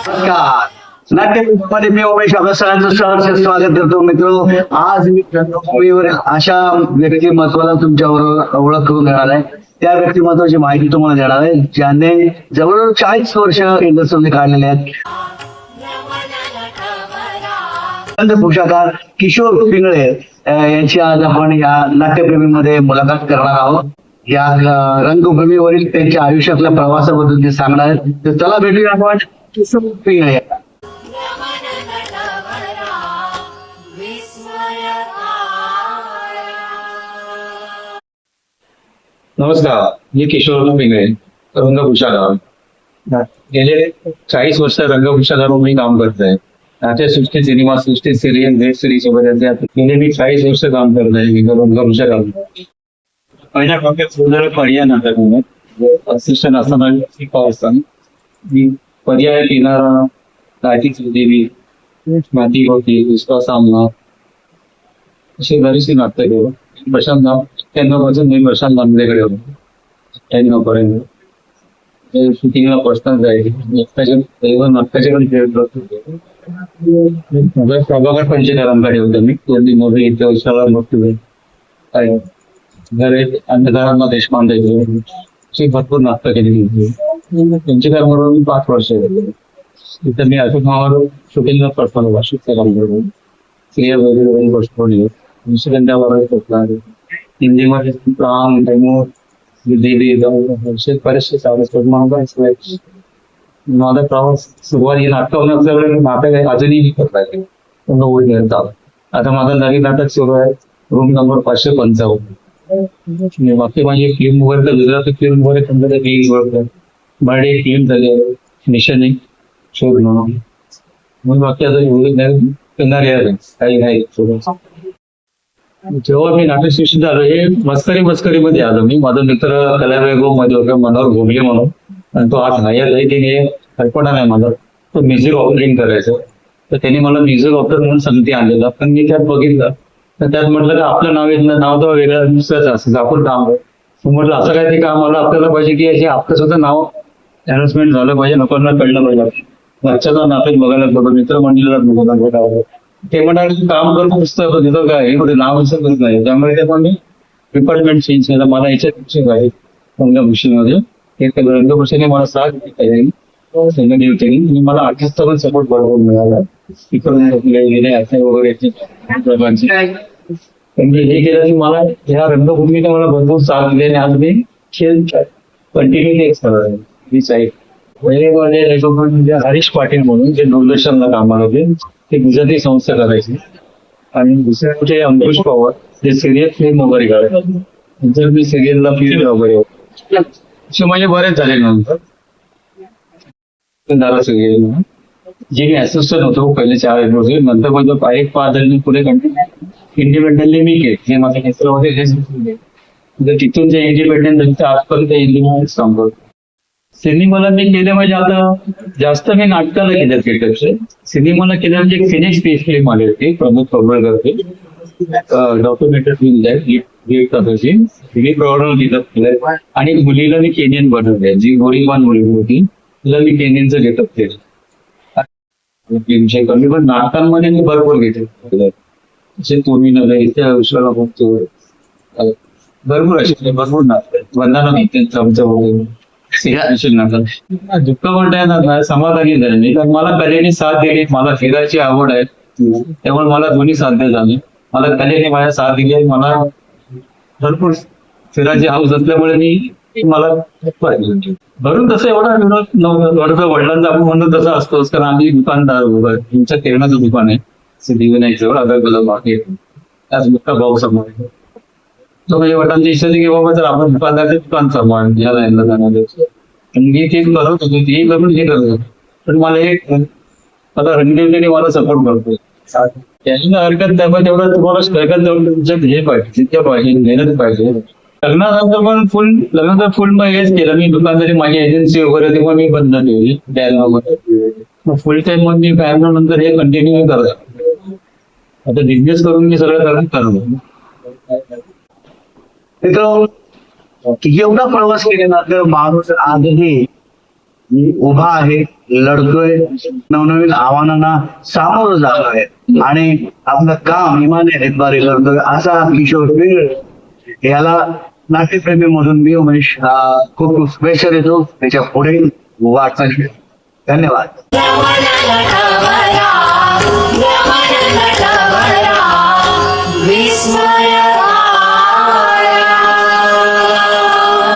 नमस्कार. नाट्यमध्ये मी उमेश आपल्या सगळ्यांचं सहर्ष स्वागत करतो. मित्र, आज मी रंगभूमीवर अशा व्यक्तिमत्वाला तुमच्याबरोबर ओळख करून देणार आहे. त्या व्यक्तिमत्वाची माहिती तुम्हाला देणार आहे ज्याने जवळजवळ 40 वर्ष इंडस्ट्रीमध्ये काढलेले आहेत. भूषाकार किशोर पिंगळे यांची आज आपण या नाट्यप्रेमीमध्ये मुलाखत करणार आहोत. या रंगभूमीवरील त्यांच्या आयुष्यातल्या प्रवासाबद्दल ते सांगणार आहेत. तर चला भेटूया आपण किशोर पिंगळे. नमस्कार, मी किशोर पिंगळे, रंगभूषाकार. गेले 40 वर्ष रंगभूषाकार म्हणून मी काम करत आहे. नाट्यसृष्टी, सिनेमा सृष्टी, सिरियल, वेब सिरीज वगैरे गेले मी 40 वर्ष काम करत आहे रंगभूषाकार. पहिल्या टप्प्यात पर्याय नाटक म्हणून असिस्टंट असताना शिकवत असताना मी पर्याय किनारा, लायटिंग देवी, माती होती, दुसरा सामना अशी बरीचशी नाटकं केलं. प्रशांत 91 पासून मी प्रशांत नांदेकडे होतो. 91 पर्यंत शूटिंगला पर्सनल जायचे. नाटकाचे पण खेळ प्रभाकर पंचकरांकडे होतो मी. त्यांनी मोठे इथे वर्षाला मोठी अंधकारांना देशपांडे अशी भरपूर नाटकं केली. पंचकर म्हणून मी 5 वर्ष तिथं मी अशोक मावर शूटिंगला पर्सनल वाशिकचं काम करतो. सिरियल वगैरे गोष्ट हिंदीमध्ये प्राण, तैमूर, देवी बरेचसे चालू. माझा प्रवास सुरुवात नाटक होण्याचं नाटक अजूनही करताय. आता माझं नवीन नाटक सुरू आहे, रूम नंबर 555. बाकी माझी फिल्म वगैरे तर गुजराती फिल्म वगैरे रिलीज बर्डे फिल्म झाली, मिशन शोध म्हणून बाकी आता काही नाही. जेव्हा मी नाट्यसृष्टीत आलो हे मस्करीमध्ये आलो. मी माझा मित्र कलावैभव मध्ये होता मनोहर घोगले म्हणून, आणि तो आज नाही तिने कल्पना नाही मला तो म्युझिक ऑपरेटिंग करायचं. तर त्यांनी मला म्युझिक ऑपरेटर म्हणून संगती आणलेला. पण मी त्यात बघितलं तर त्यात म्हटलं की आपलं नाव तर वेगळं दुसरंच असेल, आपण काम म्हटलं असं काय ते काम मला आपल्याला पाहिजे की याचे आपलं सुद्धा नाव अनाउन्समेंट झालं पाहिजे, लोकांना कळलं पाहिजे. घरच्याचा नाटक बघायला बघा, मित्रमंडळीला बघायला ते म्हणाले काम करून पुस्तक तिथं काय कुठे नाव करत नाही. त्यामुळे ते पण मी डिपार्टमेंट चेंज केलं. मला याच्यात आहे रंगभूषेमध्ये रंगभूषेने मला साथ दिली. आणि मला आर्टिस्टचा पण सपोर्ट भरपूर मिळाला. वगैरे हे केलं की मला ह्या रंगभूमीने मला भरपूर साथ दिली. आणि आज मी खेळ कंटिन्यू करत आहे. पहिले हरीश पाटील म्हणून जे दूरदर्शनला कामाला होते, ते गुजराती संस्था करायची. आणि दुसरे कुठे अंकुश पवार जे सिरियल फिल्म वगैरे काढायचे. नंतर मी सिरियलला फिल्म वगैरे असे माझे बरेच झाले. नंतर झालं सिरियल जे मी असिस्टंट होतो पहिले 4 एपिसोड. नंतर माझं 5 झाले पुढे कंटिन्यू इंडिपेंडेंटली मी केले. हे माझ्या मित्रामध्ये तिथून जे इंडिपेंडेंट आजपर्यंत इंडिपेंडन्स काम करतो. सिनेमाला मी केले म्हणजे आता जास्त मी नाटकाला केलं थिएटरचे. सिनेमाला केलं म्हणजे फिनिक्स फिल्म आली होती प्रमोद पडळकरची, डॉक्युमेंटरी फिल्म आहे मी प्रॉब्लेम केलं. आणि मुलीला मी केनियन बनवले, जी गोरीबान मुलगी होती तिला मी केनियनचं गेटअप केलं. मी पण नाटकांमध्ये मी भरपूर घेतले. पूर्वी नव्हे इथे उशिरा भरपूर असे भरपूर नाटक वंदना आमचं वगैरे दुःख म्हणता समाधानी झाले नाही. तर मला कलेने साथ दिली. मला फिरायची आवड आहे त्यामुळे मला दोन्ही साध्य झाले. मला कलेने माझ्या साथ दिली आहे. मला भरपूर फिरायची हाऊस असल्यामुळे मी मला भरून तसं एवढा विरोध नव्हता. वडिलांचा आपण म्हणतो तसं असतोच, कारण आम्ही दुकानदार तुमच्या किराणाचं दुकान आहे सिद्धिविनायकजवळ अगरबत्ती मार्केट. त्याच मोठा भाऊ समोर तो म्हणजे वडिलांची इच्छा की बाबा जर आपण दुकानदारचे दुकान समान या लाईनला जाणार. मी तेच करत होतो, ते करून हे करत होतो. पण मला एक आता रणदेवने मला सपोर्ट करतो. त्याची हरकत नाही, पण तेवढं तुम्हाला स्ट्रगल तुमच्यात हे पाहिजे, जितक्या पाहिजे मेहनत पाहिजे. लग्नानंतर पण फुल मग हेच केलं. मी दुकानदारी माझी एजन्सी वगैरे तेव्हा मी बंद ठेवली मग फुल टाइम मग मी पॅरल नंतर हे कंटिन्यू करत. आता बिझनेस करून मी सगळं करत. एवढा प्रवास केल्यानंतर माणूस आजही उभा आहे, लढतोय, नवनवीन आव्हानांना सामोरं जात आहे आणि आपलं काम इमाने रेतबारी करतोय असा किशोर पिंगळे याला नाट्यप्रेमी मधून मी उमेश खूप खूप शुभेच्छा देतो त्याच्या पुढे वाटचाल. धन्यवाद.